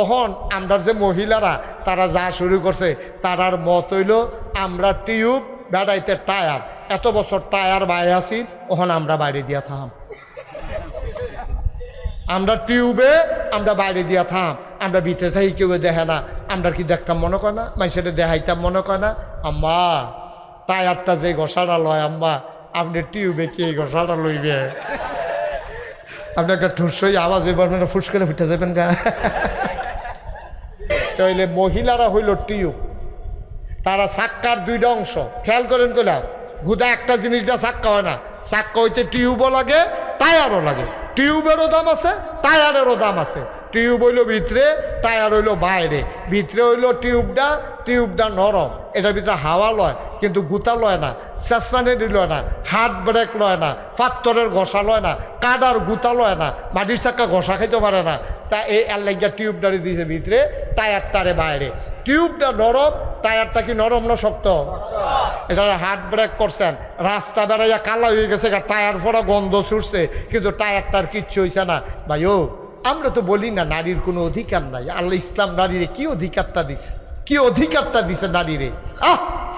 অহন আমরার যে মহিলারা তারা যা শুরু করছে তারার মত হইল আমরা টিউব বেড়াইতে টায়ার, এত বছর টায়ার বাইরে আসি, ওহন আমরা বাইরে দিয়া থাম, আমরা টিউবে আমরা বাইরে দিয়া থাম, আমরা ভিতরে থাকি কেউ দেখে না, আমরা কি দেখতাম মনে করে না, মানুষের দেখাইতাম মনে করে না। আম্মা টায়ারটা যে ঘষাটা লয়, আম্মা আপনি টিউবে কি এই ঘষাটা লইবে, আপনাকে ঠুসই আওয়াজ এবার ফুস করে ফুটে যাবেন গা। তাইলে মহিলারা হইল টিউব, তারা চাক্কার দুইটা অংশ, খেয়াল করেন কইলা হুদা একটা জিনিস দিয়ে চাক্কা হয় না, চাক্কা হইতে টিউবও লাগে টায়ারও লাগে, টিউবেরও দাম আছে টায়ারেরও দাম আছে। টিউব হইল ভিতরে, টায়ার হইল বাইরে। ভিতরে হইল টিউবটা নরম, এটার ভিতরে হাওয়া লয় কিন্তু গুতা লয় না, চেঁচড়ানি লয় না, হাত ব্রেক লয় না, পাত্তরের ঘষা লয় না, কাদার গুতা লয় না, মাটির চাক্কা ঘষা খাইতে পারে না। তা এই আল্লাইয়া টিউবটারে দিয়েছে ভিতরে, টায়ারটারে বাইরে। টিউবটা নরম, টায়ারটা কি নরম না শক্ত? এটা হাত ব্রেক করছেন, রাস্তা বেড়াইয়া কালা হয়ে গেছে, টায়ার ফোড়া গন্ধ ছুটছে, কিন্তু টায়ারটার কিচ্ছু হয়েছে না। ভাই ও আমরা তো বলি না নারীর কোনো অধিকার নাই, আল্লাহ ইসলাম নারীরে কি অধিকারটা দিছে, কি অধিকারটা দিছে নারীরে।